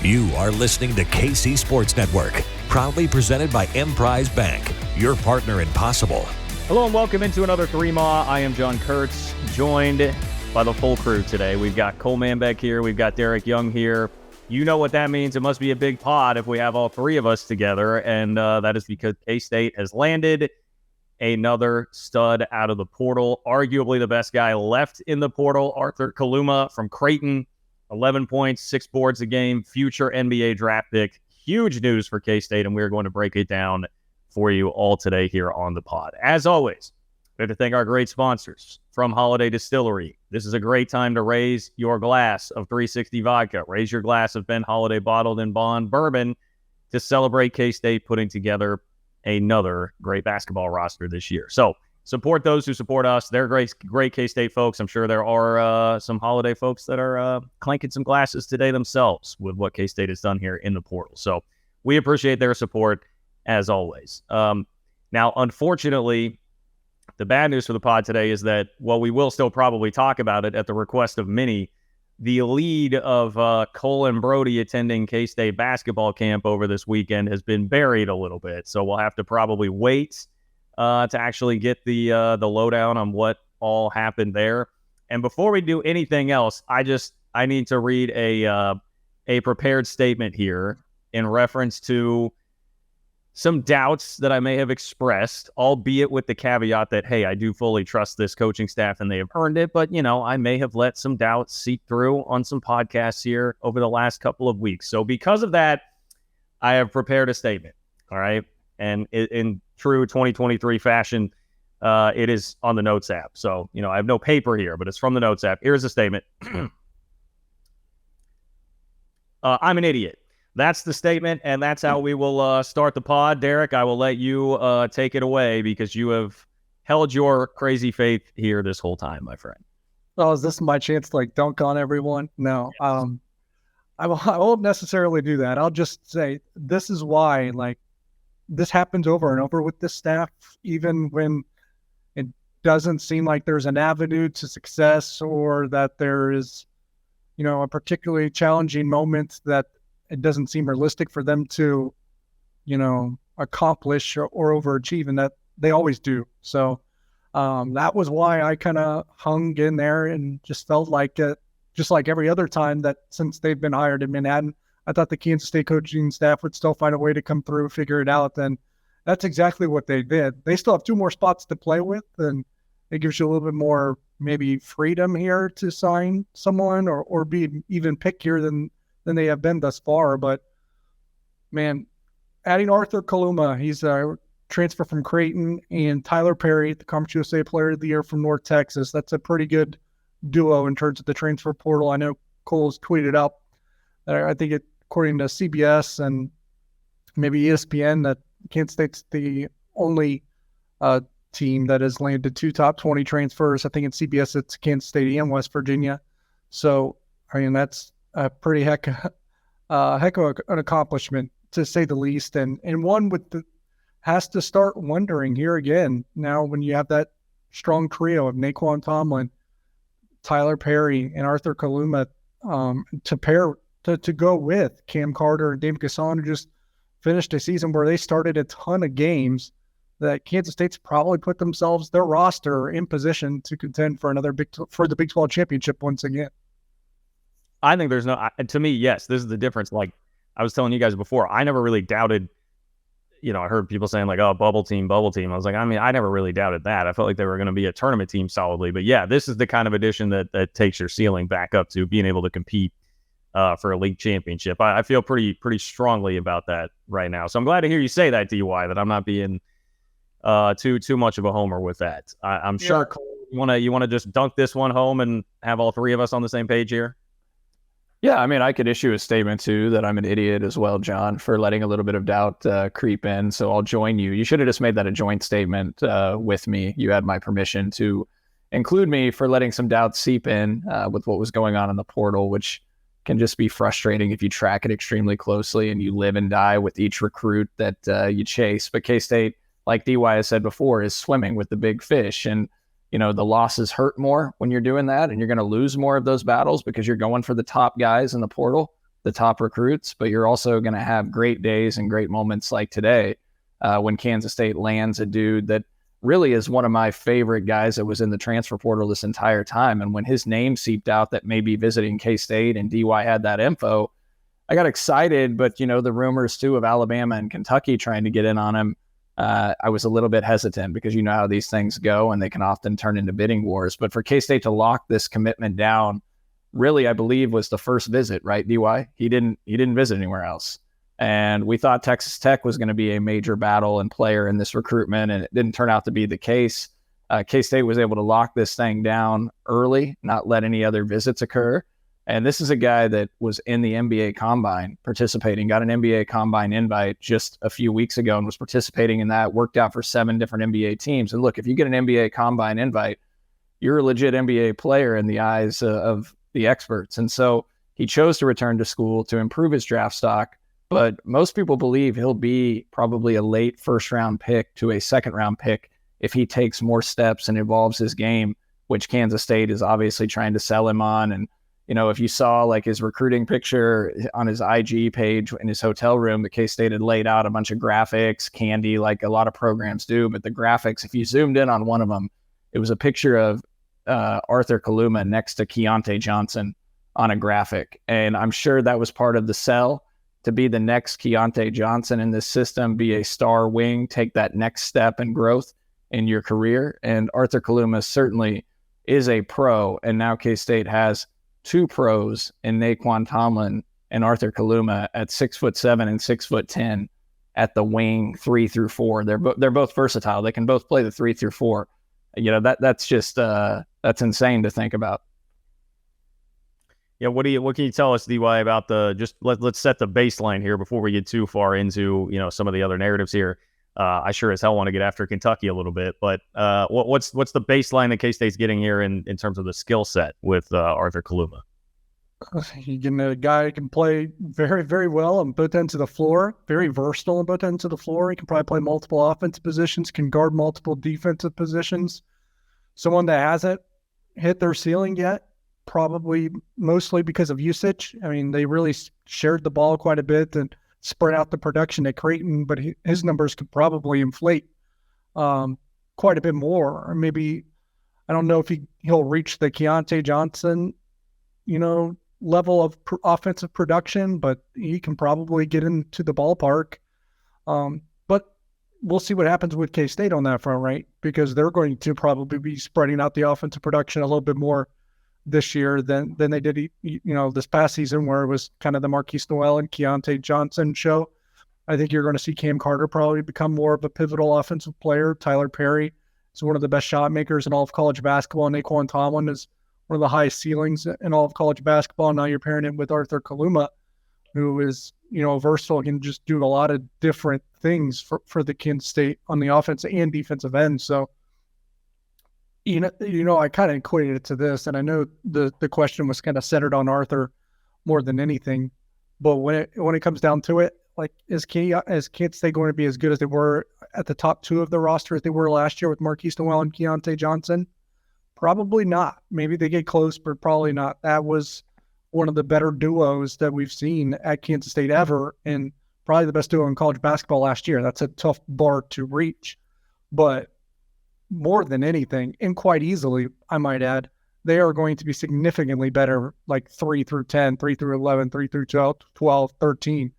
You are listening to KC Sports Network, proudly presented by Emprise Bank, your partner in possible. Hello and welcome into another 3-Ma. I am John Kurtz, joined by the full crew today. We've got Cole Manbeck here. We've got Derek Young here. You know what that means. It must be a big pod if we have all three of us together, and that is because K-State has landed another stud out of the portal, arguably the best guy left in the portal, Arthur Kaluma from Creighton. 11 points, 6 boards a game, future NBA draft pick. Huge news for K-State, and we're going to break it down for you all today here on the pod. As always, we have to thank our great sponsors from Holladay Distillery. This is a great time to raise your glass of 360 vodka. Raise your glass of Ben Holladay bottled in bond bourbon to celebrate K-State putting together another great basketball roster this year. So support those who support us. They're great K-State folks. I'm sure there are some Holladay folks that are clanking some glasses today themselves with what K-State has done here in the portal. So we appreciate their support as always. Now, unfortunately, the bad news for the pod today is that, well, we will still probably talk about it at the request of many. The lead of Cole and Brody attending K-State basketball camp over this weekend has been buried a little bit. So we'll have to probably wait to actually get the lowdown on what all happened there. And before we do anything else, I need to read a prepared statement here in reference to some doubts that I may have expressed, albeit with the caveat that, hey, I do fully trust this coaching staff and they have earned it. But, you know, I may have let some doubts seep through on some podcasts here over the last couple of weeks. So because of that, I have prepared a statement. All right. And in true 2023 fashion, it is on the Notes app. So, you know, I have no paper here, but it's from the Notes app. Here's a statement. I'm an idiot. That's the statement, and that's how we will start the pod. Derek, I will let you take it away because you have held your crazy faith here this whole time, my friend. Oh, is this my chance to like dunk on everyone? No, yes. I won't necessarily do that. I'll just say this is why, like, this happens over and over with this staff, even when it doesn't seem like there's an avenue to success or that there is, you know, a particularly challenging moment that it doesn't seem realistic for them to, you know, accomplish or overachieve, and that they always do. So that was why I kind of hung in there and just felt like it, just like every other time that since they've been hired in Manhattan, I thought the Kansas State coaching staff would still find a way to come through, figure it out. And that's exactly what they did. They still have 2 more spots to play with, and it gives you a little bit more maybe freedom here to sign someone or be even pickier than they have been thus far. But, man, adding Arthur Kaluma, he's a transfer from Creighton, and Tyler Perry, the Conference USA Player of the Year from North Texas. That's a pretty good duo in terms of the transfer portal. I know Cole's tweeted out, I think according to CBS and maybe ESPN, that Kansas State's the only team that has landed 2 top 20 transfers. I think in CBS it's Kansas State and West Virginia. So, I mean, that's a pretty heck of an accomplishment, to say the least. And one has to start wondering here again, now when you have that strong trio of Naquan Tomlin, Tyler Perry, and Arthur Kaluma to go with Cam Carter and David Gasson, who just finished a season where they started a ton of games, that Kansas State's probably put themselves, their roster, in position to contend for the Big 12 championship once again. I think there's to me, yes, this is the difference. Like I was telling you guys before, I never really doubted, you know, I heard people saying like, oh, bubble team. I was like, I mean, I never really doubted that. I felt like they were going to be a tournament team solidly. But yeah, this is the kind of addition that takes your ceiling back up to being able to compete for a league championship. I feel pretty strongly about that right now. So I'm glad to hear you say that, DY, that I'm not being too much of a homer with that. I'm sure Cole, you want to just dunk this one home and have all three of us on the same page here. Yeah, I mean, I could issue a statement, too, that I'm an idiot as well, John, for letting a little bit of doubt creep in. So I'll join you. You should have just made that a joint statement with me. You had my permission to include me for letting some doubt seep in with what was going on in the portal, which can just be frustrating if you track it extremely closely and you live and die with each recruit that you chase. But K-State, like DY has said before, is swimming with the big fish. And you know, the losses hurt more when you're doing that, and you're going to lose more of those battles because you're going for the top guys in the portal. the top recruits, but you're also going to have great days and great moments like today when Kansas State lands a dude that really is one of my favorite guys that was in the transfer portal this entire time. And when his name seeped out that maybe visiting K-State and DY had that info, I got excited, but the rumors too of Alabama and Kentucky trying to get in on him, I was a little bit hesitant because you know how these things go and they can often turn into bidding wars. But for K-State to lock this commitment down, really, I believe was the first visit, right, DY? He didn't visit anywhere else. And we thought Texas Tech was going to be a major battle and player in this recruitment, and it didn't turn out to be the case. K-State was able to lock this thing down early, not let any other visits occur. And this is a guy that was in the NBA Combine participating, got an NBA Combine invite just a few weeks ago and was participating in that, worked out for 7 different NBA teams. And look, if you get an NBA Combine invite, you're a legit NBA player in the eyes of the experts. And so he chose to return to school to improve his draft stock. But most people believe he'll be probably a late first-round pick to a second-round pick if he takes more steps and evolves his game, which Kansas State is obviously trying to sell him on. And, if you saw like his recruiting picture on his IG page in his hotel room, the K-State had laid out a bunch of graphics, candy, like a lot of programs do. But the graphics, if you zoomed in on one of them, it was a picture of Arthur Kaluma next to Keontae Johnson on a graphic. And I'm sure that was part of the sell to be the next Keontae Johnson in this system, be a star wing, take that next step in growth in your career. And Arthur Kaluma certainly is a pro. And now K-State has 2 pros in Naquan Tomlin and Arthur Kaluma at 6'7" and 6'10" at the wing 3 through 4. They're both versatile. They can both play the 3 through 4. That's just that's insane to think about. Yeah, what can you tell us, DY, about let's set the baseline here before we get too far into some of the other narratives here. I sure as hell want to get after Kentucky a little bit, but what's the baseline that K-State's getting here in terms of the skill set with Arthur Kaluma? You get a guy who can play very, very well on both ends of the floor, very versatile on both ends of the floor. He can probably play multiple offensive positions, can guard multiple defensive positions. Someone that hasn't hit their ceiling yet, probably mostly because of usage. I mean, they really shared the ball quite a bit and spread out the production at Creighton, but his numbers could probably inflate quite a bit more. Or maybe, I don't know if he'll reach the Keontae Johnson, level of offensive production, but he can probably get into the ballpark. But we'll see what happens with K-State on that front, right? Because they're going to probably be spreading out the offensive production a little bit more this year than they did, this past season, where it was kind of the Marquise Noel and Keontae Johnson show. I think you're going to see Cam Carter probably become more of a pivotal offensive player. Tyler Perry is one of the best shot makers in all of college basketball. Naquan Tomlin is one of the highest ceilings in all of college basketball. Now you're pairing it with Arthur Kaluma, who is, versatile, can just do a lot of different things for the Kansas State on the offensive and defensive end. So, I kind of equated it to this, and I know the question was kind of centered on Arthur more than anything. But when it comes down to it, like, is Kansas State going to be as good as they were at the top 2 of the roster as they were last year with Marquise Noel and Keontae Johnson? Probably not. Maybe they get close, but probably not. That was one of the better duos that we've seen at Kansas State ever, and probably the best duo in college basketball last year. That's a tough bar to reach. But more than anything, and quite easily, I might add, they are going to be significantly better, like 3 through 10, 3 through 11, 3 through 12, 13.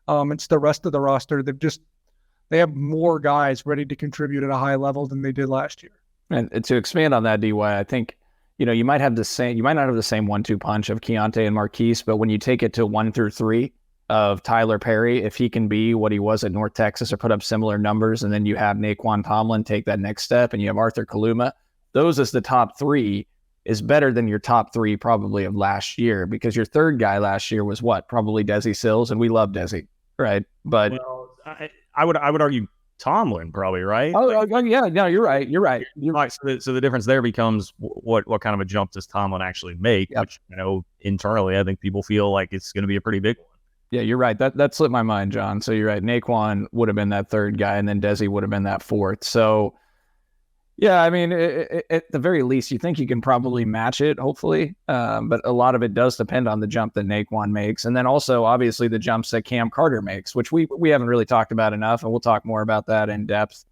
It's the rest of the roster. They have more guys ready to contribute at a high level than they did last year. And to expand on that, DY, I think, you might not have the same 1-2 punch of Keontae and Marquise, but when you take it to 1 through 3 of Tyler Perry, if he can be what he was at North Texas or put up similar numbers, and then you have Naquan Tomlin take that next step, and you have Arthur Kaluma, those as the top 3 is better than your top 3 probably of last year, because your third guy last year was what? Probably Desi Sills, and we love Desi, right? But I would argue Tomlin probably, right? Oh, yeah, no, you're right. So the difference there becomes what kind of a jump does Tomlin actually make? Yep. Which, internally, I think people feel like it's going to be a pretty big one. Yeah, you're right. That slipped my mind, John. So you're right. Naquan would have been that third guy, and then Desi would have been that fourth. So, Yeah, I mean, at the very least, you think you can probably match it, hopefully. But a lot of it does depend on the jump that Naquan makes. And then also, obviously, the jumps that Cam Carter makes, which we haven't really talked about enough. And we'll talk more about that in depth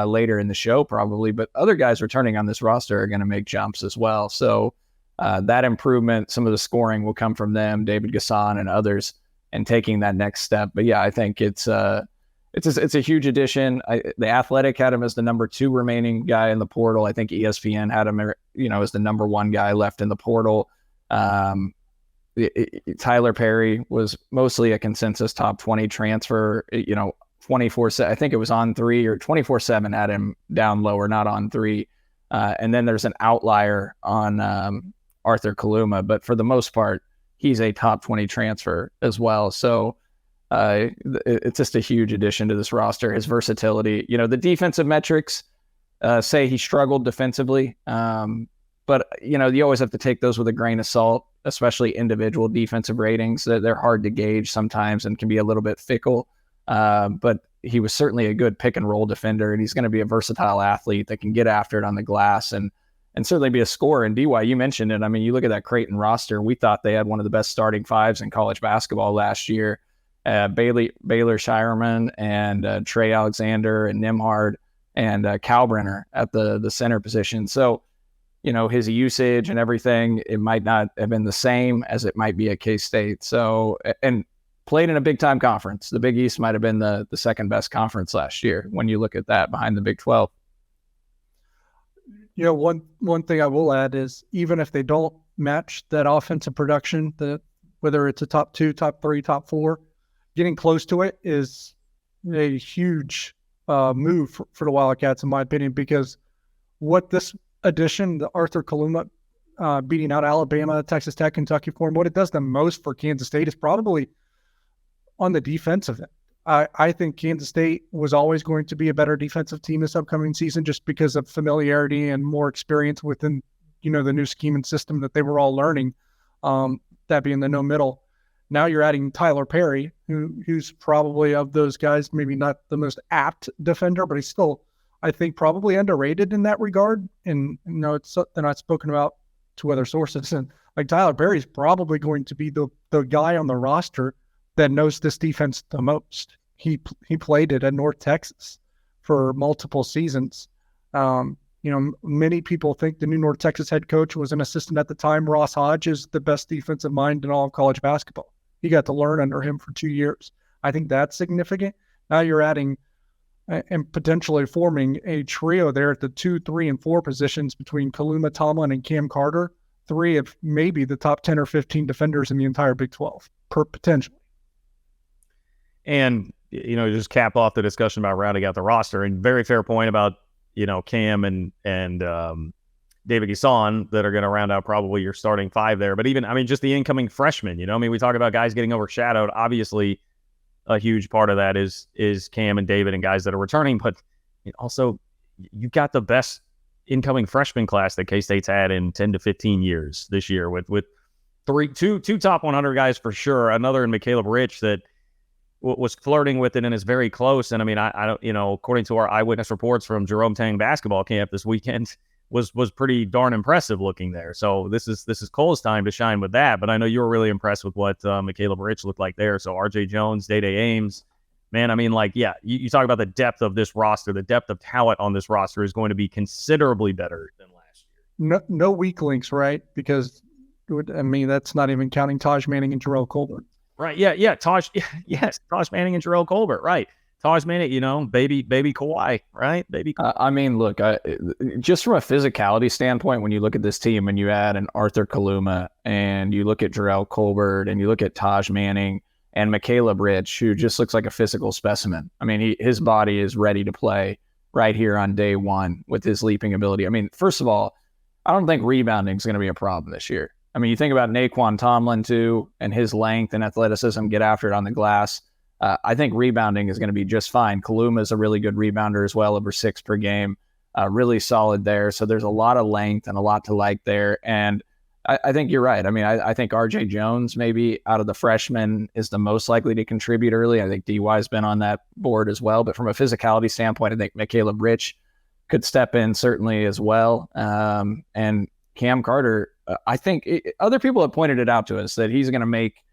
later in the show, probably. But other guys returning on this roster are going to make jumps as well. So that improvement, some of the scoring will come from them, David Gasson and others, and taking that next step. But yeah, I think it's a huge addition. The Athletic had him as the number 2 remaining guy in the portal. I think ESPN had him, as the number 1 guy left in the portal. Tyler Perry was mostly a consensus top 20 transfer, 24/7. I think it was on 3 or 24/7 had him down lower, not on 3. And then there's an outlier on Arthur Kaluma, but for the most part, he's a top 20 transfer as well. So it's just a huge addition to this roster. His versatility, the defensive metrics say he struggled defensively. But you always have to take those with a grain of salt, especially individual defensive ratings. They're hard to gauge sometimes and can be a little bit fickle. But he was certainly a good pick and roll defender, and he's going to be a versatile athlete that can get after it on the glass and certainly be a scorer. And DY, you mentioned it. I mean, you look at that Creighton roster, we thought they had one of the best starting 5s in college basketball last year. Baylor Shireman and Trey Alexander and Nimhard and Kalbrenner at the center position. So, his usage and everything, it might not have been the same as it might be at K-State. So, and played in a big-time conference. The Big East might have been the second best conference last year when you look at that behind the Big 12. One thing I will add is even if they don't match that offensive production, whether it's a top 2, top 3, top 4, getting close to it is a huge move for the Wildcats, in my opinion, because what this addition, the Arthur Kaluma beating out Alabama, Texas Tech, Kentucky for him, what it does the most for Kansas State is probably on the defensive end. I think Kansas State was always going to be a better defensive team this upcoming season just because of familiarity and more experience within, the new scheme and system that they were all learning, that being the no middle. Now you're adding Tyler Perry, who's probably of those guys, maybe not the most apt defender, but he's still, I think, probably underrated in that regard. And, it's something I've spoken about to other sources. And like Tyler Perry's probably going to be the guy on the roster that knows this defense the most. He played it at North Texas for multiple seasons. Many people think the new North Texas head coach was an assistant at the time. Ross Hodge is the best defensive mind in all of college basketball. He got to learn under him for 2 years. I think that's significant. Now you're adding and potentially forming a trio there at the 2, 3, and 4 positions between Kaluma, Tomlin, and Cam Carter. 3 of maybe the top 10 or 15 defenders in the entire Big 12, potentially. And, just cap off the discussion about rounding out the roster, and very fair point about, Cam and David Gasson that are going to round out probably your starting 5 there. But even, just the incoming freshmen, we talk about guys getting overshadowed. Obviously, a huge part of that is Cam and David and guys that are returning. But also, you've got the best incoming freshman class that K-State's had in 10 to 15 years this year with two top 100 guys for sure. Another in McCaleb Rich that was flirting with it and is very close. And I don't, according to our eyewitness reports from Jerome Tang basketball camp this weekend, was pretty darn impressive looking there. So this is Cole's time to shine with that. But I know you were really impressed with what McCaleb Rich looked like there. So RJ Jones, Day-Day Ames, man, you talk about the depth of this roster, the depth of talent on this roster is going to be considerrtaj better than last year. No weak links, right? Because that's not even counting Taj Manning and Jarrell Colbert. Right. Yeah. Taj Manning and Jarrell Colbert. Right. Taj Manning, baby Kawhi, right? Baby. Look, just from a physicality standpoint, when you look at this team and you add an Arthur Kaluma and you look at Jarrell Colbert and you look at Taj Manning and McCaleb Rich, who just looks like a physical specimen. His body is ready to play right here on day one with his leaping ability. First of all, I don't think rebounding is going to be a problem this year. You think about Naquan Tomlin, too, and his length and athleticism, get after it on the glass. I think rebounding is going to be just fine. Kaluma is a really good rebounder as well, over 6 per game. Really solid there. So there's a lot of length and a lot to like there. And I think you're right. I think RJ Jones, maybe out of the freshmen, is the most likely to contribute early. I think DY's been on that board as well. But from a physicality standpoint, I think McCaleb Rich could step in certainly as well. And Cam Carter, I think other people have pointed it out to us that he's going to make,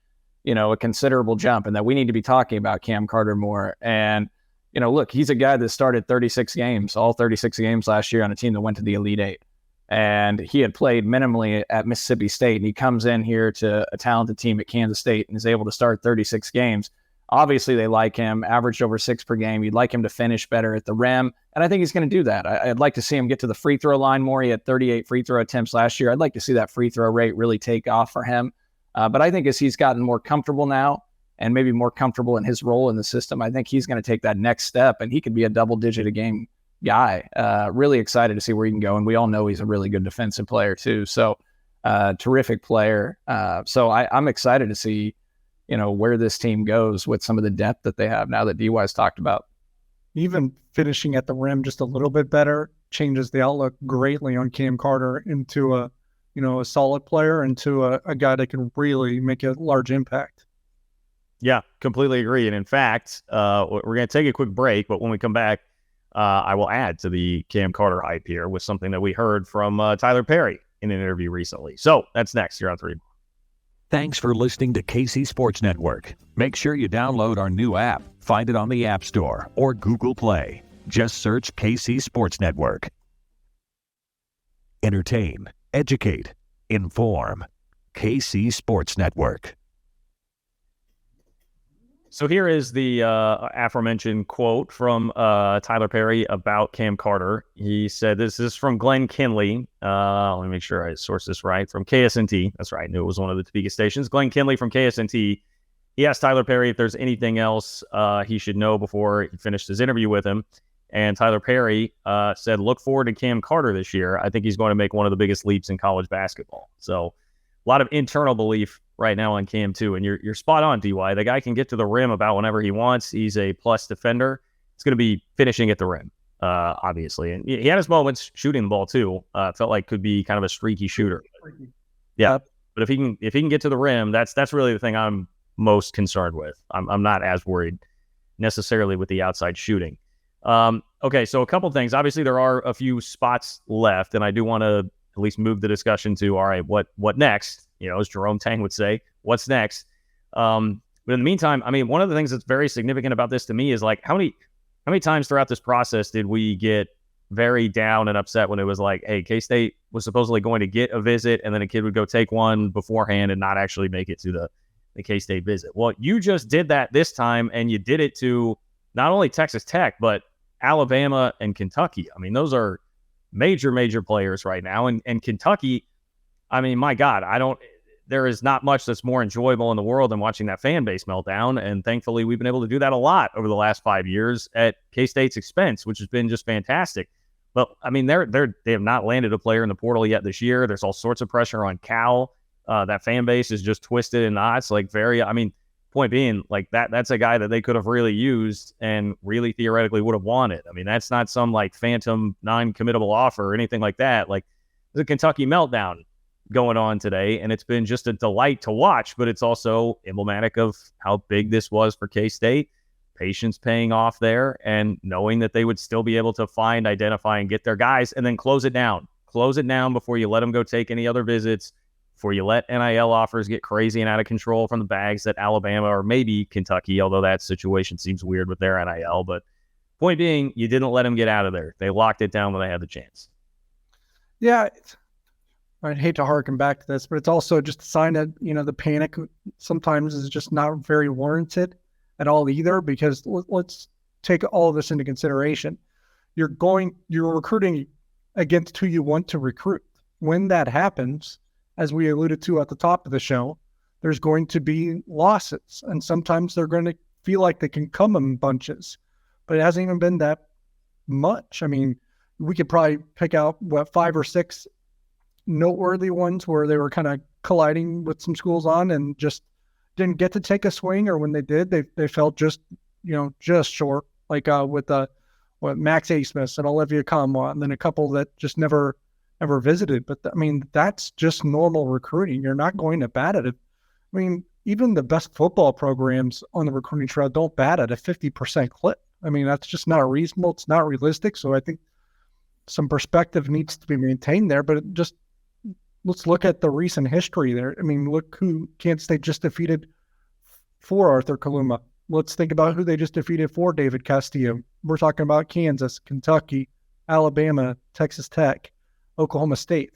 a considerable jump, and that we need to be talking about Cam Carter more. And, look, he's a guy that started 36 games, all 36 games last year on a team that went to the Elite Eight. And he had played minimally at Mississippi State, and he comes in here to a talented team at Kansas State and is able to start 36 games. Obviously, they like him, averaged over 6 per game. You'd like him to finish better at the rim, and I think he's going to do that. I'd like to see him get to the free throw line more. He had 38 free throw attempts last year. I'd like to see that free throw rate really take off for him. But I think as he's gotten more comfortable now and maybe more comfortable in his role in the system, I think he's going to take that next step, and he could be a double-digit a game guy. Really excited to see where he can go, and we all know he's a really good defensive player too. So terrific player. So I'm excited to see, where this team goes with some of the depth that they have now that DY's talked about. Even finishing at the rim just a little bit better changes the outlook greatly on Cam Carter into a solid player, into a guy that can really make a large impact. Yeah, completely agree. And in fact, we're going to take a quick break, but when we come back, I will add to the Cam Carter hype here with something that we heard from Tyler Perry in an interview recently. So that's next here on 3. Thanks for listening to KC Sports Network. Make sure you download our new app. Find it on the App Store or Google Play. Just search KC Sports Network. Entertain, educate, inform. KC Sports Network. So here is the aforementioned quote from Tyler Perry about Cam Carter. He said, this is from Glenn Kinley. Let me make sure I source this right. From KSNT. That's right. I knew it was one of the Topeka stations. Glenn Kinley from KSNT. He asked Tyler Perry if there's anything else he should know before he finished his interview with him. And Tyler Perry said, look forward to Cam Carter this year. I think he's going to make one of the biggest leaps in college basketball. So a lot of internal belief right now on Cam too. And you're spot on, DY. The guy can get to the rim about whenever he wants. He's a plus defender. It's going to be finishing at the rim, obviously. And he had his moments shooting the ball too. Felt like could be kind of a streaky shooter. Yeah. But if he can get to the rim, that's really the thing I'm most concerned with. I'm not as worried necessarily with the outside shooting. Okay, so a couple things. Obviously, there are a few spots left, and I do want to at least move the discussion to, all right, what next? As Jerome Tang would say, what's next? But in the meantime, I mean, one of the things that's very significant about this to me is like how many times throughout this process did we get very down and upset when it was like, hey, K-State was supposedly going to get a visit, and then a kid would go take one beforehand and not actually make it to the K-State visit. Well, you just did that this time, and you did it to not only Texas Tech, but Alabama and Kentucky. I mean, those are major players right now. And Kentucky, I mean, my God, there is not much that's more enjoyable in the world than watching that fan base meltdown. And thankfully, we've been able to do that a lot over the last 5 years at K-State's expense, which has been just fantastic. But I mean, they have not landed a player in the portal yet this year. There's all sorts of pressure on Cal. That fan base is just twisted in knots. Point being, like that's a guy that they could have really used and really theoretically would have wanted. I mean, that's not some like phantom non-committable offer or anything like that. Like there's a Kentucky meltdown going on today, and it's been just a delight to watch, but it's also emblematic of how big this was for K-State. Patience paying off there, and knowing that they would still be able to find, identify, and get their guys, and then close it down before you let them go take any other visits, before you let NIL offers get crazy and out of control from the bags that Alabama or maybe Kentucky, although that situation seems weird with their NIL. But point being, you didn't let them get out of there. They locked it down when they had the chance. Yeah, I'd hate to harken back to this, but it's also just a sign that, the panic sometimes is just not very warranted at all either, because let's take all of this into consideration. You're recruiting against who you want to recruit. When that happens, as we alluded to at the top of the show, there's going to be losses, and sometimes they're going to feel like they can come in bunches, but it hasn't even been that much. I mean, we could probably pick out 5 or 6 noteworthy ones where they were kind of colliding with some schools on and just didn't get to take a swing, or when they did, they felt just short, like with Max Asmus and Olivia Kamwa, and then a couple that just never visited. But that's just normal recruiting. You're not going to bat at it. I mean, even the best football programs on the recruiting trail don't bat at a 50% clip. I mean, that's just not reasonable. It's not realistic. So I think some perspective needs to be maintained there. But let's look at the recent history there. I mean, look who Kansas State just defeated for Arthur Kaluma. Let's think about who they just defeated for David Castillo. We're talking about Kansas, Kentucky, Alabama, Texas Tech, Oklahoma State.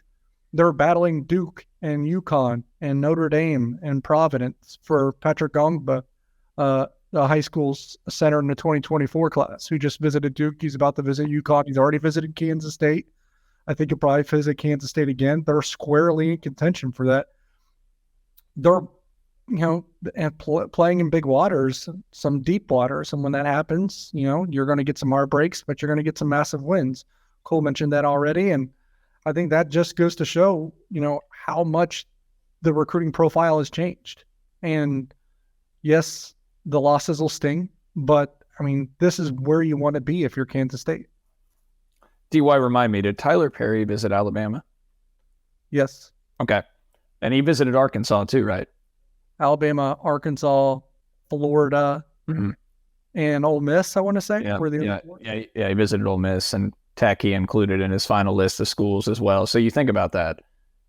They're battling Duke and UConn and Notre Dame and Providence for Patrick Gongba, the high school center in the 2024 class, who just visited Duke. He's about to visit UConn. He's already visited Kansas State. I think he'll probably visit Kansas State again. They're squarely in contention for that. They're, playing in big waters, some deep waters. And when that happens, you're going to get some heartbreaks, but you're going to get some massive wins. Cole mentioned that already. And I think that just goes to show, how much the recruiting profile has changed. And yes, the losses will sting, but I mean, this is where you want to be if you're Kansas State. DY, remind me, did Tyler Perry visit Alabama? Yes. Okay. And he visited Arkansas too, right? Alabama, Arkansas, Florida, and Ole Miss, I want to say. Yeah, he visited Ole Miss, and Tech he included in his final list of schools as well. So you think about that.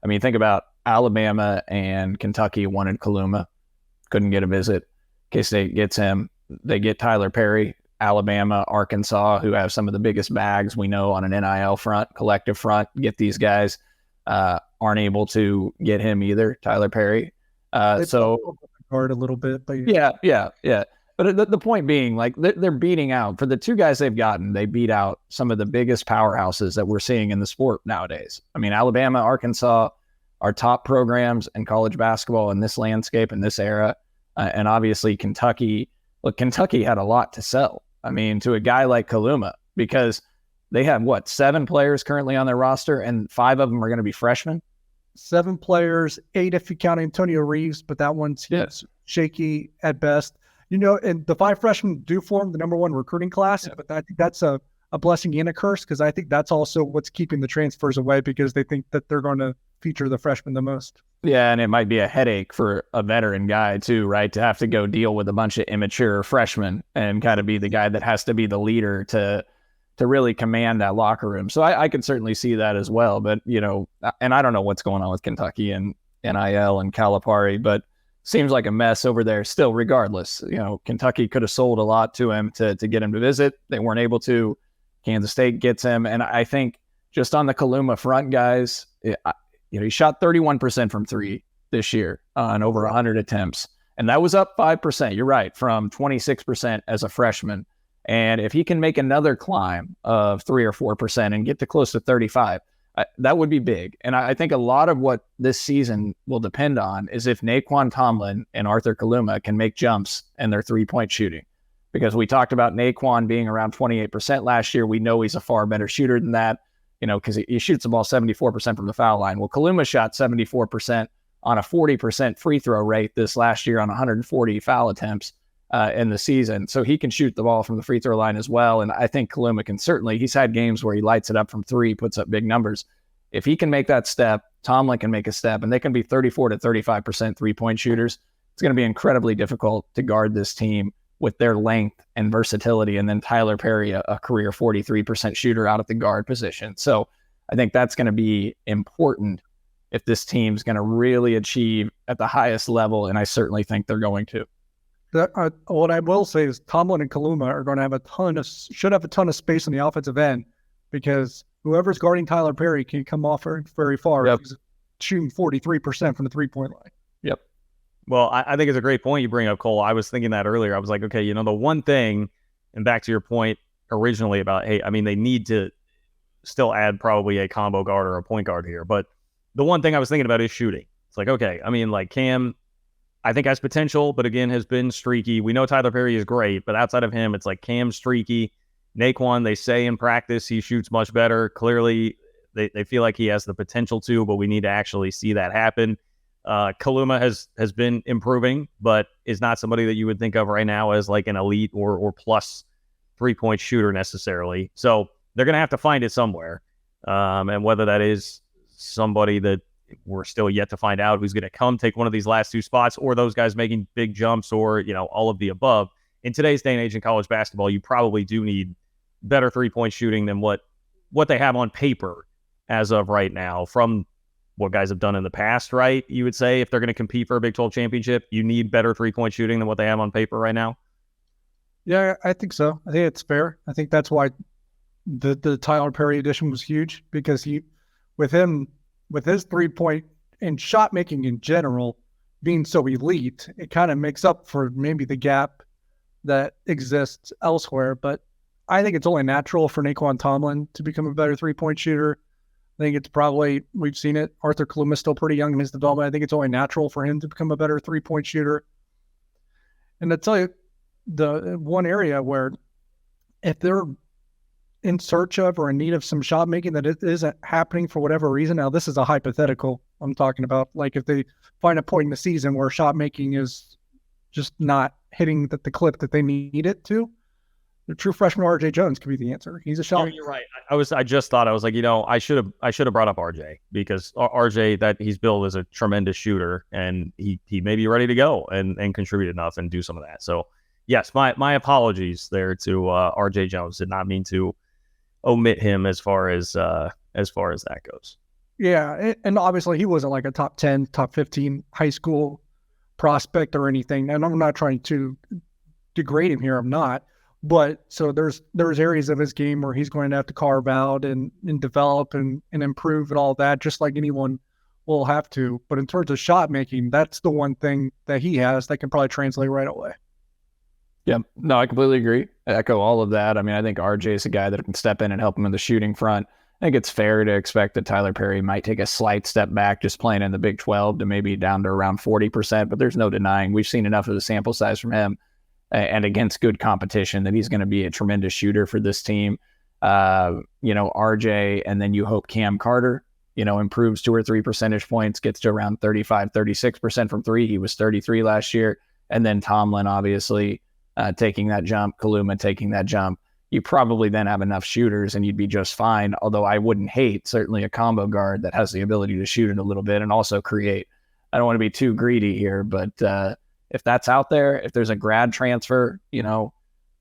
I mean, think about Alabama and Kentucky wanted Kaluma, couldn't get a visit. K-State gets him. They get Tyler Perry. Alabama, Arkansas, who have some of the biggest bags we know on an NIL front, collective front, get these guys, aren't able to get him either, Tyler Perry. So guard a little bit, but yeah. But the point being, like, they're beating out, for the two guys they've gotten, they beat out some of the biggest powerhouses that we're seeing in the sport nowadays. I mean, Alabama, Arkansas are top programs in college basketball in this landscape, in this era. And obviously Kentucky had a lot to sell. I mean, to a guy like Kaluma, because they have 7 players currently on their roster, and 5 of them are going to be freshmen. 7 players, 8 if you count Antonio Reeves, but that one's shaky at best. And the 5 freshmen do form the number 1 recruiting class, but I think that's a blessing and a curse, because I think that's also what's keeping the transfers away, because they think that they're going to feature the freshmen the most. Yeah, and it might be a headache for a veteran guy too, right? To have to go deal with a bunch of immature freshmen and kind of be the guy that has to be the leader to really command that locker room. So I could certainly see that as well. But, and I don't know what's going on with Kentucky and NIL and Calipari, but seems like a mess over there still regardless. Kentucky could have sold a lot to him to get him to visit. They weren't able to. Kansas State gets him. And I think just on the Kaluma front, guys, he shot 31% from 3 this year on over 100 attempts. And that was up 5%. You're right, from 26% as a freshman. And if he can make another climb of 3 or 4% and get to close to 35, that would be big. And I think a lot of what this season will depend on is if Naquan Tomlin and Arthur Kaluma can make jumps in their 3-point shooting. Because we talked about Naquan being around 28% last year. We know he's a far better shooter than that, because he shoots the ball 74% from the foul line. Well, Kaluma shot 74% on a 40% free throw rate this last year on 140 foul attempts in the season. So he can shoot the ball from the free throw line as well. And I think Kaluma can certainly, he's had games where he lights it up from 3, puts up big numbers. If he can make that step, Tomlin can make a step, and they can be 34 to 35% 3-point shooters. It's going to be incredibly difficult to guard this team with their length and versatility. And then Tyler Perry, a career 43% shooter out at the guard position. So I think that's going to be important if this team's going to really achieve at the highest level. And I certainly think they're going to. What I will say is Tomlin and Kaluma are going to should have a ton of space on the offensive end, because whoever's guarding Tyler Perry can come off very far. Yep. He's shooting 43% from the 3-point line. Yep. Well, I think it's a great point you bring up, Cole. I was thinking that earlier. I was like, okay, the one thing, and back to your point originally about, hey, I mean, they need to still add probably a combo guard or a point guard here. But the one thing I was thinking about is shooting. It's like, okay, I mean, like Cam, I think has potential, but again, has been streaky. We know Tyler Perry is great, but outside of him, it's like Cam's streaky. Naquan, they say in practice he shoots much better. Clearly, they feel like he has the potential to, but we need to actually see that happen. Kaluma has been improving, but is not somebody that you would think of right now as like an elite or plus 3-point shooter necessarily. So they're going to have to find it somewhere. And whether that is somebody that we're still yet to find out who's going to come take one of these last 2 spots, or those guys making big jumps, or, all of the above. In today's day and age in college basketball, you probably do need better 3-point shooting than what what they have on paper as of right now from what guys have done in the past, right? You would say if they're going to compete for a Big 12 championship, you need better 3-point shooting than what they have on paper right now? Yeah, I think so. I think it's fair. I think that's why the Tyler Perry edition was huge, because with his 3-point and shot making in general being so elite, it kind of makes up for maybe the gap that exists elsewhere. But I think it's only natural for Naquan Tomlin to become a better 3-point shooter. I think it's probably, we've seen it. Arthur Kaluma is still pretty young in his development. I think it's only natural for him to become a better 3-point shooter. And to tell you, the one area where if they're in search of or in need of some shot making that it isn't happening for whatever reason, now this is a hypothetical I'm talking about, like if they find a point in the season where shot making is just not hitting the clip that they need it to, the true freshman RJ Jones could be the answer. He's a shot. You're right. I just thought, I was like, I should have brought up RJ, because RJ, that he's billed as a tremendous shooter, and he may be ready to go and contribute enough and do some of that. So yes, my apologies there to RJ Jones. Did not mean to omit him as far as that goes. Yeah, and obviously he wasn't like a top 10, top 15 high school prospect or anything. And I'm not trying to degrade him here. I'm not. But so there's areas of his game where he's going to have to carve out and develop and improve and all that, just like anyone will have to. But in terms of shot making, that's the one thing that he has that can probably translate right away. Yeah, no, I completely agree. I echo all of that. I mean, I think RJ is a guy that can step in and help him in the shooting front. I think it's fair to expect that Tyler Perry might take a slight step back just playing in the Big 12 to maybe down to around 40%, but there's no denying we've seen enough of the sample size from him and against good competition that he's going to be a tremendous shooter for this team. RJ, and then you hope Cam Carter, improves 2 or 3 percentage points, gets to around 35, 36% from three. He was 33 last year. And then Tomlin, obviously, taking that jump, Kaluma taking that jump. You probably then have enough shooters and you'd be just fine. Although I wouldn't hate certainly a combo guard that has the ability to shoot it a little bit and also create. I don't want to be too greedy here, but if that's out there, if there's a grad transfer,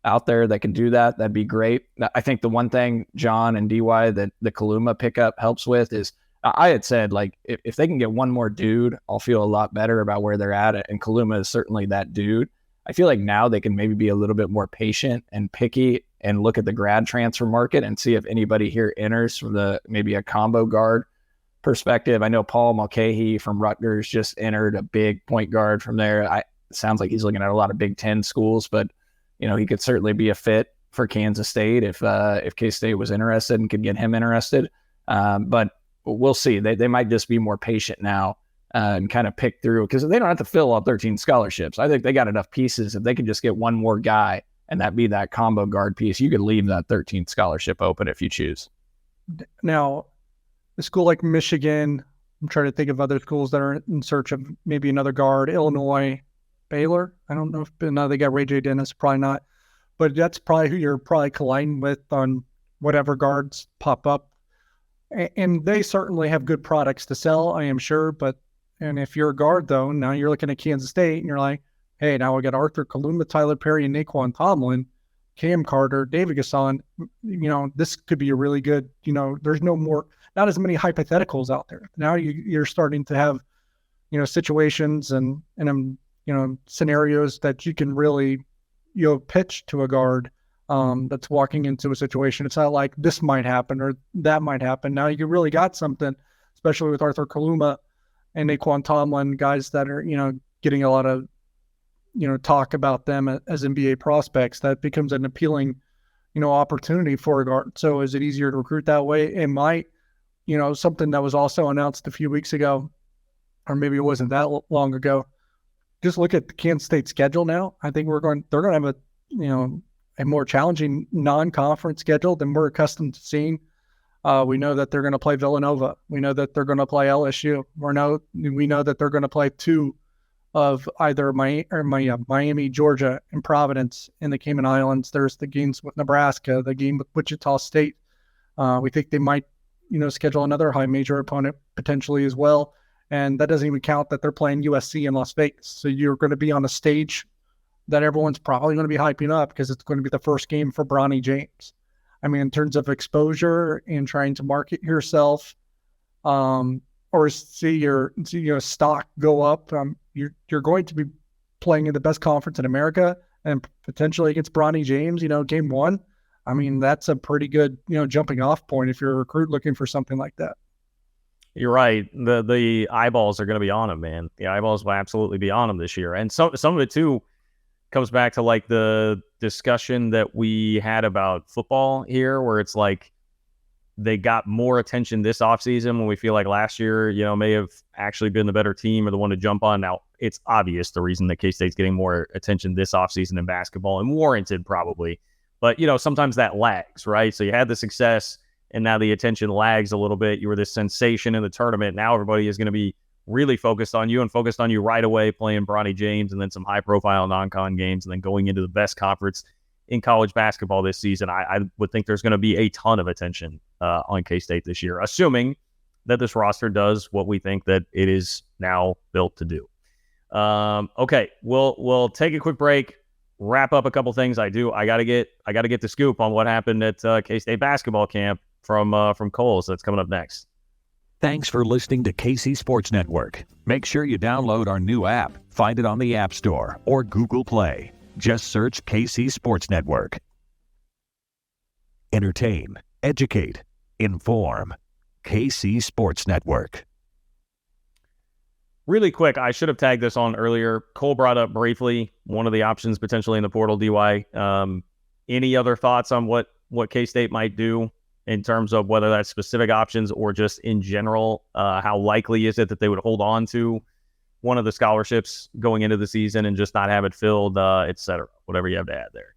out there that can do that, that'd be great. I think the one thing, John and DY, that the Kaluma pickup helps with is I had said, like, if they can get one more dude, I'll feel a lot better about where they're at. And Kaluma is certainly that dude. I feel like now they can maybe be a little bit more patient and picky and look at the grad transfer market and see if anybody here enters from maybe a combo guard perspective. I know Paul Mulcahy from Rutgers just entered, a big point guard from there. It sounds like he's looking at a lot of Big Ten schools, but he could certainly be a fit for Kansas State if K-State was interested and could get him interested. But we'll see. They might just be more patient now and kind of pick through, because they don't have to fill all 13 scholarships. I think they got enough pieces. If they could just get one more guy and that be that combo guard piece, you could leave that 13th scholarship open if you choose. Now, a school like Michigan, I'm trying to think of other schools that are in search of maybe another guard. Illinois, Baylor. I don't know if they got Ray J. Dennis, probably not. But that's probably who you're probably colliding with on whatever guards pop up. And they certainly have good products to sell, I am sure. And if you're a guard, though, now you're looking at Kansas State and you're like, hey, now we got Arthur Kaluma, Tyler Perry, and Naquan Tomlin, Cam Carter, David Gasson. This could be a really good, there's not as many hypotheticals out there. Now you're starting to have, situations and scenarios that you can really, pitch to a guard that's walking into a situation. It's not like this might happen or that might happen. Now you really got something, especially with Arthur Kaluma and Naquan Tomlin, guys that are, getting a lot of, talk about them as NBA prospects. That becomes an appealing, opportunity for a guard. So is it easier to recruit that way? It might, something that was also announced a few weeks ago, or maybe it wasn't that long ago. Just look at the Kansas State schedule now. I think they're going to have a more challenging non-conference schedule than we're accustomed to seeing. We know that they're going to play Villanova. We know that they're going to play LSU. We know that they're going to play two of either Miami, Georgia, and Providence in the Cayman Islands. There's the games with Nebraska, the game with Wichita State. We think they might, schedule another high major opponent potentially as well. And that doesn't even count that they're playing USC in Las Vegas. So you're going to be on a stage that everyone's probably going to be hyping up because it's going to be the first game for Bronny James. I mean, in terms of exposure and trying to market yourself, or see your stock go up, you're going to be playing in the best conference in America and potentially against Bronny James, game one. I mean, that's a pretty good, jumping off point if you're a recruit looking for something like that. You're right. The eyeballs are going to be on him, man. The eyeballs will absolutely be on him this year. And some of it too comes back to like the discussion that we had about football here, where it's like they got more attention this offseason when we feel like last year, may have actually been the better team or the one to jump on. Now, it's obvious the reason that K-State's getting more attention this offseason in basketball, and warranted probably. But, sometimes that lags, right? So you had the success, and now the attention lags a little bit. You were this sensation in the tournament. Now everybody is going to be really focused on you and focused on you right away, playing Bronny James and then some high-profile non-con games and then going into the best conference in college basketball this season. I would think there's going to be a ton of attention on K-State this year, assuming that this roster does what we think that it is now built to do. Okay, we'll take a quick break, wrap up a couple things. I gotta get the scoop on what happened at K-State basketball camp from Cole. So that's coming up next. Thanks for listening to KC Sports Network. Make sure you download our new app. Find it on the App Store or Google Play. Just search KC Sports Network. Entertain, educate, inform. KC Sports Network. Really quick, I should have tagged this on earlier. Cole brought up briefly one of the options potentially in the portal, DY. Any other thoughts on what K-State might do in terms of whether that's specific options or just in general? How likely is it that they would hold on to one of the scholarships going into the season and just not have it filled, et cetera? Whatever you have to add there.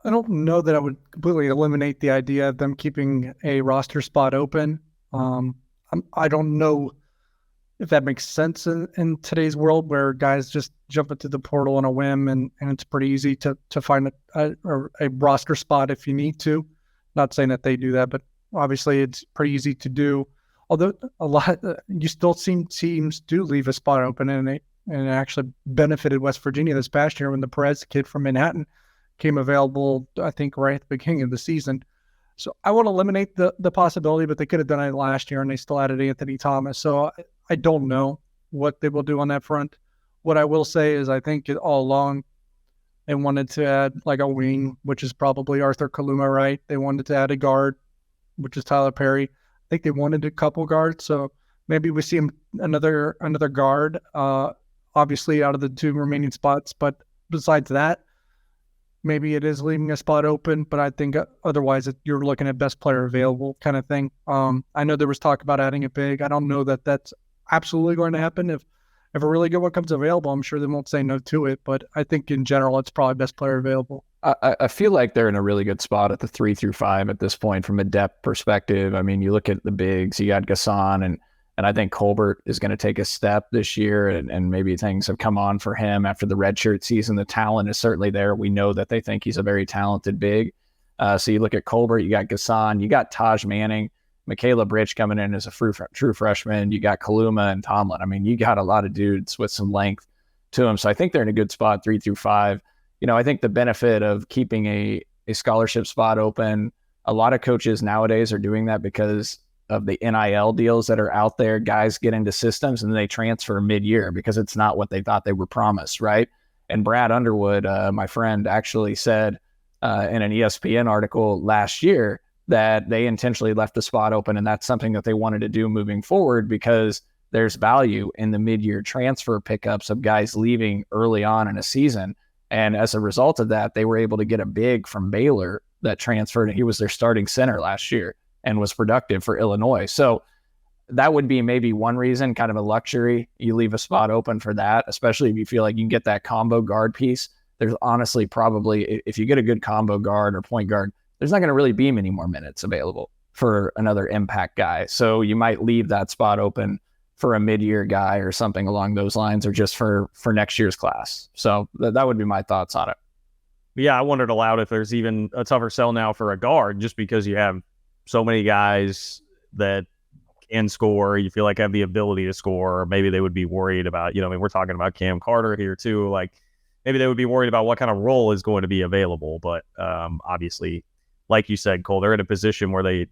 I don't know that I would completely eliminate the idea of them keeping a roster spot open. I don't know if that makes sense in today's world where guys just jump into the portal on a whim and it's pretty easy to find a roster spot if you need to. Not saying that they do that, but obviously it's pretty easy to do. Although you still see teams do leave a spot open, and it actually benefited West Virginia this past year when the Perez kid from Manhattan came available, I think, right at the beginning of the season. So I won't eliminate the possibility, but they could have done it last year and they still added Anthony Thomas. So I don't know what they will do on that front. What I will say is I think all along they wanted to add like a wing, which is probably Arthur Kaluma, right? They wanted to add a guard, which is Tyler Perry. I think they wanted a couple guards, so maybe we see another guard, obviously out of the two remaining spots. But besides that, maybe it is leaving a spot open. But I think otherwise you're looking at best player available kind of thing. I know there was talk about adding a big. I don't know that that's absolutely going to happen. If a really good one comes available, I'm sure they won't say no to it. But I think in general, it's probably best player available. I feel like they're in a really good spot at the 3 through 5 at this point from a depth perspective. I mean, you look at the bigs, you got Gasson, and I think Colbert is going to take a step this year, and maybe things have come on for him after the redshirt season. The talent is certainly there. We know that they think he's a very talented big. So you look at Colbert, you got Gasson, you got Taj Manning, Michaela Bridge coming in as a true freshman. You got Kaluma and Tomlin. I mean, you got a lot of dudes with some length to them. So I think they're in a good spot 3 through 5. I think the benefit of keeping a scholarship spot open, a lot of coaches nowadays are doing that because of the NIL deals that are out there. Guys get into systems and they transfer mid-year because it's not what they thought they were promised, right? And Brad Underwood, my friend, actually said in an ESPN article last year that they intentionally left the spot open, and that's something that they wanted to do moving forward because there's value in the mid-year transfer pickups of guys leaving early on in a season. And as a result of that, they were able to get a big from Baylor that transferred, and he was their starting center last year and was productive for Illinois. So that would be maybe one reason, kind of a luxury. You leave a spot open for that, especially if you feel like you can get that combo guard piece. There's honestly probably, if you get a good combo guard or point guard, there's not going to really be many more minutes available for another impact guy. So you might leave that spot open for a mid-year guy or something along those lines, or just for next year's class. So that would be my thoughts on it. Yeah, I wondered aloud if there's even a tougher sell now for a guard, just because you have so many guys that can score, you feel like have the ability to score, or maybe they would be worried about, we're talking about Cam Carter here too, like maybe they would be worried about what kind of role is going to be available. But obviously like you said, Cole, they're in a position where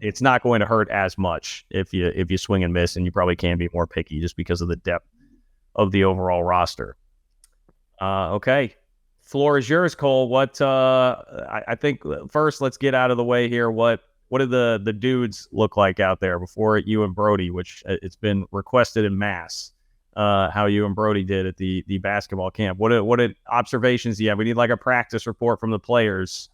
it's not going to hurt as much if you swing and miss, and you probably can be more picky just because of the depth of the overall roster. Okay. Floor is yours, Cole. What I think first, let's get out of the way here. What do the dudes look like out there before you and Brody, which it's been requested in mass, how you and Brody did at the basketball camp? What observations do you have? We need like a practice report from the players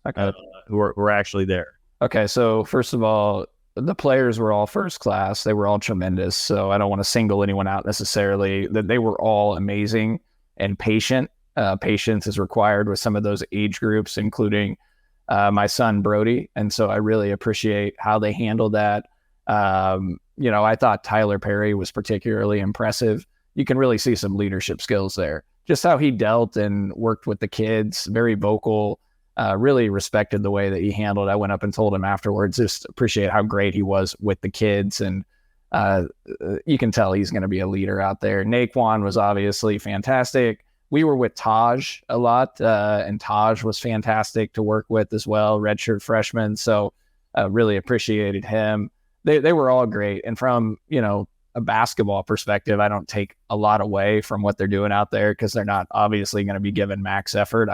who are actually there. Okay, so first of all, the players were all first class. They were all tremendous. So I don't want to single anyone out necessarily. That they were all amazing and patient. Patience is required with some of those age groups, including my son Brody. And so I really appreciate how they handled that. I thought Tyler Perry was particularly impressive. You can really see some leadership skills there. Just how he dealt and worked with the kids, very vocal, really respected the way that he handled. I went up and told him afterwards, just appreciate how great he was with the kids. And you can tell he's going to be a leader out there. Naquan was obviously fantastic. We were with Taj a lot, and Taj was fantastic to work with as well, redshirt freshman. So really appreciated him. They were all great. And from, a basketball perspective, I don't take a lot away from what they're doing out there because they're not obviously going to be given max effort.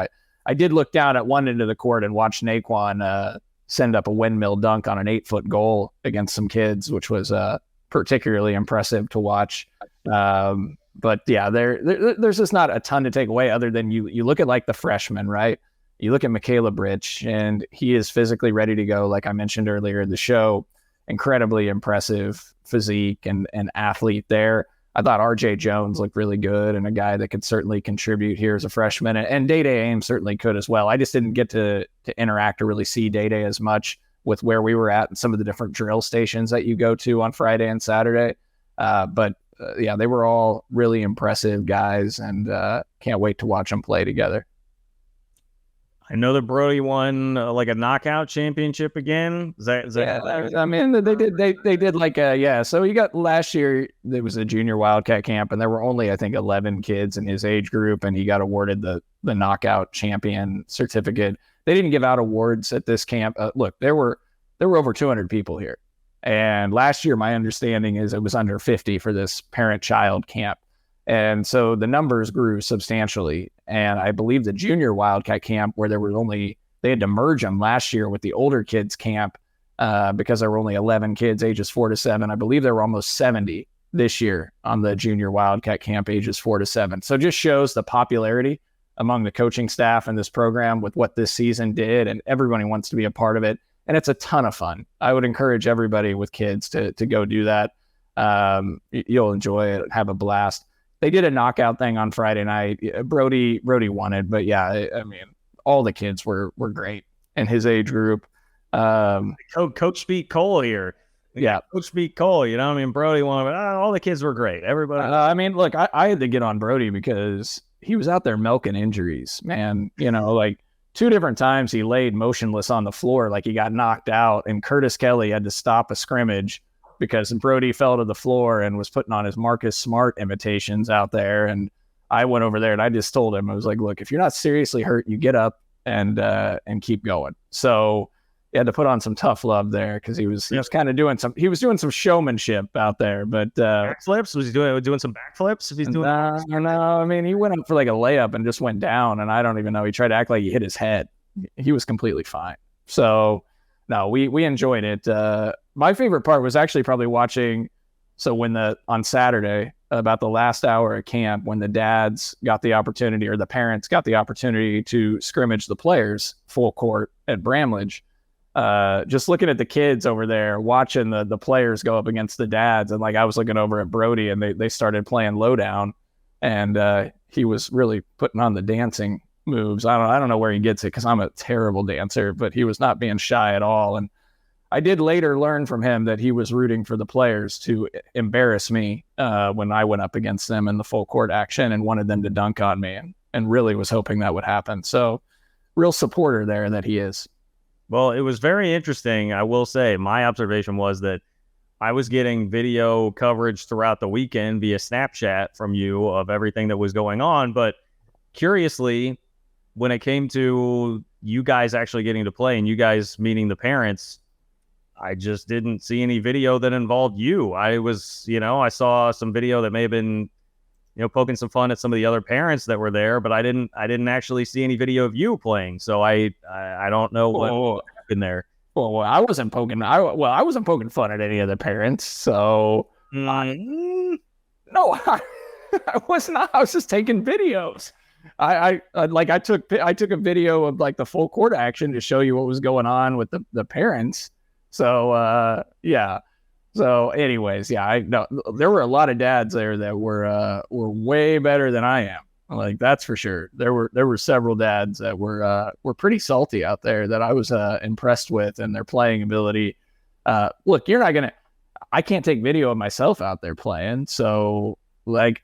I did look down at one end of the court and watch Naquan send up a windmill dunk on an 8-foot goal against some kids, which was particularly impressive to watch. But yeah, there's just not a ton to take away other than you look at like the freshmen, right? You look at Michaela Britch, and he is physically ready to go. Like I mentioned earlier in the show, incredibly impressive physique and athlete there. I thought RJ Jones looked really good and a guy that could certainly contribute here as a freshman. And Day-Day Ames certainly could as well. I just didn't get to interact or really see Day-Day as much with where we were at and some of the different drill stations that you go to on Friday and Saturday. But they were all really impressive guys, and can't wait to watch them play together. I know that Brody won like a knockout championship again. Is that I mean, they did like so you got last year, there was a junior Wildcat camp, and there were only, I think, 11 kids in his age group, and he got awarded the knockout champion certificate. They didn't give out awards at this camp. Look, there were over 200 people here. And last year, my understanding is it was under 50 for this parent-child camp. And so the numbers grew substantially. And I believe the junior Wildcat camp, where they had to merge them last year with the older kids camp because there were only 11 kids ages 4 to 7. I believe there were almost 70 this year on the junior Wildcat camp ages 4 to 7. So it just shows the popularity among the coaching staff in this program with what this season did, and everybody wants to be a part of it. And it's a ton of fun. I would encourage everybody with kids to go do that. You'll enjoy it, have a blast. They did a knockout thing on Friday night. Brody won it, but yeah, I mean, all the kids were great in his age group. Coach beat Cole here. Yeah, Coach beat Cole. I mean, Brody won, but all the kids were great. Everybody. I mean, look, I had to get on Brody because he was out there milking injuries, man. Like 2 different times he laid motionless on the floor like he got knocked out, and Curtis Kelly had to stop a scrimmage because Brody fell to the floor and was putting on his Marcus Smart imitations out there. And I went over there and I just told him, I was like, look, if you're not seriously hurt, you get up and keep going. So he had to put on some tough love there because he was kind of doing some showmanship out there. But backflips? Was he doing some backflips? If he's doing no. I mean, he went up for like a layup and just went down, and I don't even know. He tried to act like he hit his head. He was completely fine. So no, we enjoyed it. My favorite part was actually probably watching. So on Saturday, about the last hour at camp, when the dads got the opportunity, or the parents got the opportunity to scrimmage the players full court at Bramlage. Just looking at the kids over there, watching the players go up against the dads, and like I was looking over at Brody, and they started playing lowdown, and he was really putting on the dancing moves. I don't know where he gets it because I'm a terrible dancer, but he was not being shy at all. And I did later learn from him that he was rooting for the players to embarrass me when I went up against them in the full court action and wanted them to dunk on me, and really was hoping that would happen. So real supporter there that he is. Well, it was very interesting. I will say my observation was that I was getting video coverage throughout the weekend via Snapchat from you of everything that was going on. But curiously, when it came to you guys actually getting to play and you guys meeting the parents, I just didn't see any video that involved you. I was, I saw some video that may have been, poking some fun at some of the other parents that were there, but I didn't actually see any video of you playing. So I don't know what happened there. Well, I wasn't poking. I wasn't poking fun at any of the parents. So no, I was not. I was just taking videos. I took a video of like the full court action to show you what was going on with the parents. So yeah. So anyways, yeah, I know there were a lot of dads there that were way better than I am. Like, that's for sure. There were several dads that were pretty salty out there that I was impressed with and their playing ability. Look, I can't take video of myself out there playing. So like,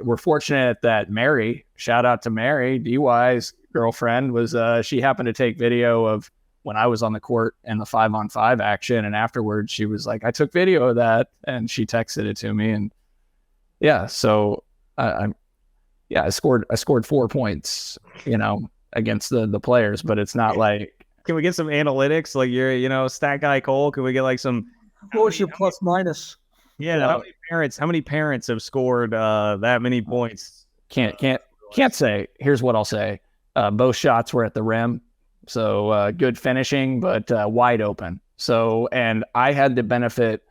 we're fortunate that Mary, shout out to Mary, DY's girlfriend, was she happened to take video of when I was on the court and the 5-on-5 action. And afterwards she was like, I took video of that, and she texted it to me. And yeah, so I scored 4 points, against the players, but it's not like. Can we get some analytics? Like, you're, stat guy Cole, can we get like some. What was your plus minus? Yeah. How many parents have scored that many points? Can't say. Here's what I'll say. Both shots were at the rim. So good finishing, but wide open. So, and I had the benefit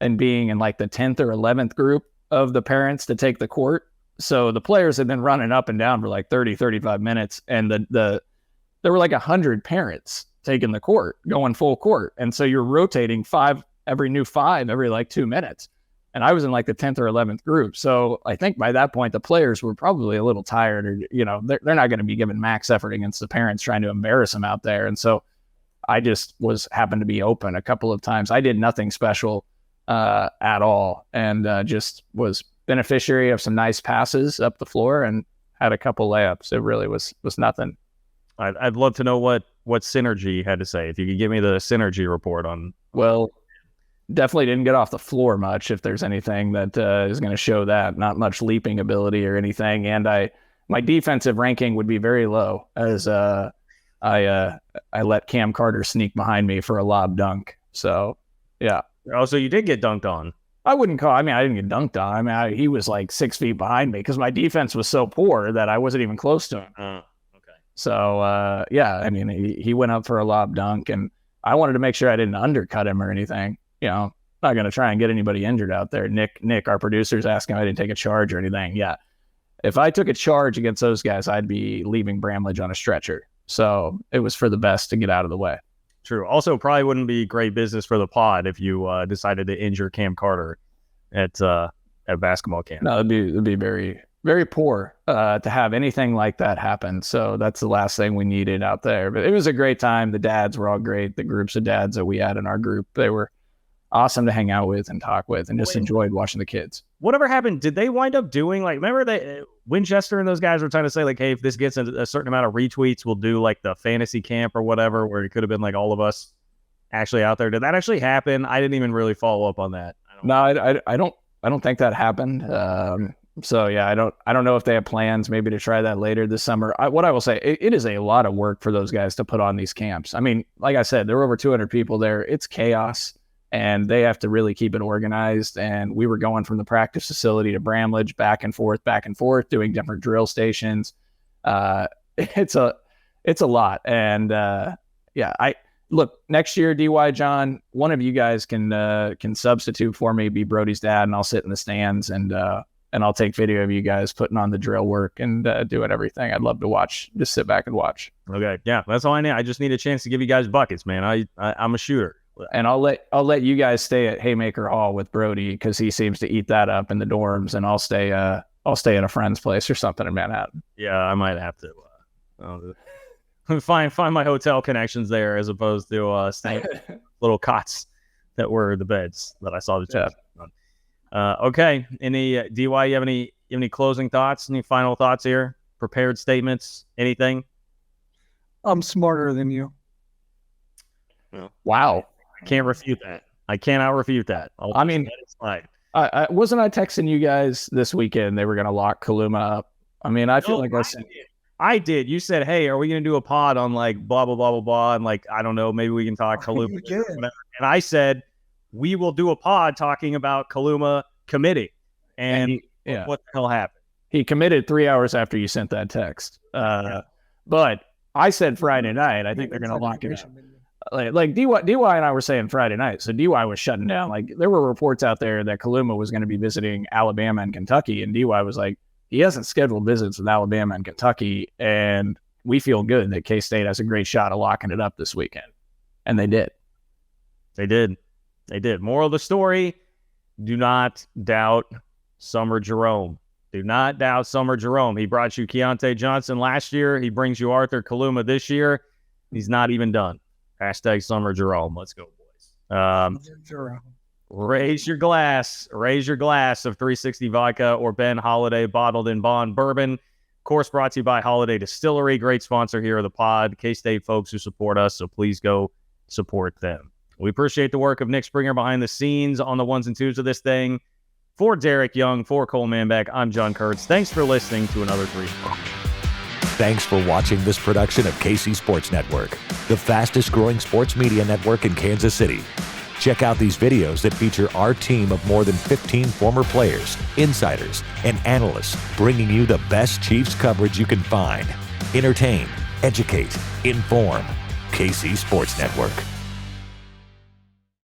in being in like the 10th or 11th group of the parents to take the court. So the players had been running up and down for like 30, 35 minutes. And there were like 100 parents taking the court, going full court. And so you're rotating every like 2 minutes. And I was in like the 10th or 11th group. So I think by that point, the players were probably a little tired, or, they're not going to be giving max effort against the parents trying to embarrass them out there. And so I just happened to be open a couple of times. I did nothing special at all, and just was beneficiary of some nice passes up the floor and had a couple layups. It really was nothing. I'd love to know what Synergy had to say. If you could give me the Synergy report on. Well, definitely didn't get off the floor much, if there's anything that is going to show that. Not much leaping ability or anything. And my defensive ranking would be very low, as I let Cam Carter sneak behind me for a lob dunk. So, yeah. Oh, so you did get dunked on. I didn't get dunked on. He was like 6 feet behind me because my defense was so poor that I wasn't even close to him. Okay. So, yeah, he went up for a lob dunk, and I wanted to make sure I didn't undercut him or anything. Not going to try and get anybody injured out there. Nick, our producer's asking if I didn't take a charge or anything. Yeah. If I took a charge against those guys, I'd be leaving Bramlage on a stretcher. So it was for the best to get out of the way. True. Also, probably wouldn't be great business for the pod if you decided to injure Cam Carter at basketball camp. No, it'd be very, very poor to have anything like that happen. So that's the last thing we needed out there. But it was a great time. The dads were all great. The groups of dads that we had in our group, they were awesome to hang out with and talk with, and just enjoyed watching the kids. Whatever happened, did they wind up doing, like, remember Winchester and those guys were trying to say, like, hey, if this gets a certain amount of retweets, we'll do like the fantasy camp or whatever, where it could have been like all of us actually out there. Did that actually happen? I didn't even really follow up on that. I don't think that happened. So yeah, I don't know if they have plans maybe to try that later this summer. What I will say, it is a lot of work for those guys to put on these camps. Like I said, there were over 200 people there. It's chaos. And they have to really keep it organized. And we were going from the practice facility to Bramlage, back and forth, doing different drill stations. It's a lot. And yeah, look, next year, DY John, one of you guys can substitute for me, be Brody's dad, and I'll sit in the stands and I'll take video of you guys putting on the drill work and doing everything. I'd love to watch, just sit back and watch. Okay, yeah, that's all I need. I just need a chance to give you guys buckets, man. I'm a shooter. And I'll let you guys stay at Haymaker Hall with Brody, because he seems to eat that up in the dorms, and I'll stay at a friend's place or something in Manhattan. Yeah, I might have to find my hotel connections there, as opposed to staying little cots that were the beds that I saw the chat on. Okay, DY, you have any closing thoughts? Any final thoughts here? Prepared statements? Anything? I'm smarter than you. Wow. I can't refute that. I cannot refute that. I wasn't I texting you guys this weekend they were going to lock Kaluma up. I feel like I said, I did. You said, hey, are we going to do a pod on like blah, blah, blah, blah, blah. And like, I don't know, maybe we can talk Kaluma. And I said, we will do a pod talking about Kaluma committing. And what the hell happened? He committed 3 hours after you sent that text. But I said Friday night, I think they're going to lock it up. Like DY and I were saying Friday night. So DY was shutting down. Like there were reports out there that Kaluma was going to be visiting Alabama and Kentucky. And DY was like, he hasn't scheduled visits with Alabama and Kentucky, and we feel good that K-State has a great shot of locking it up this weekend. And they did. They did. Moral of the story, do not doubt Summer Jerome. Do not doubt Summer Jerome. He brought you Keontae Johnson last year. He brings you Arthur Kaluma this year. He's not even done. Hashtag Summer Jerome. Let's go, boys. Jerome. Raise your glass of 360 vodka or Ben Holladay bottled in bond bourbon. Of course, brought to you by Holladay Distillery, great sponsor here of the pod. K-State folks who support us, so please go support them. We appreciate the work of Nick Springer behind the scenes on the ones and twos of this thing. For Derek Young, for Cole Manbeck, I'm John Kurtz. Thanks for listening to another 3. Thanks for watching this production of KC Sports Network, the fastest growing sports media network in Kansas City. Check out these videos that feature our team of more than 15 former players, insiders, and analysts bringing you the best Chiefs coverage you can find. Entertain, educate, inform. KC Sports Network.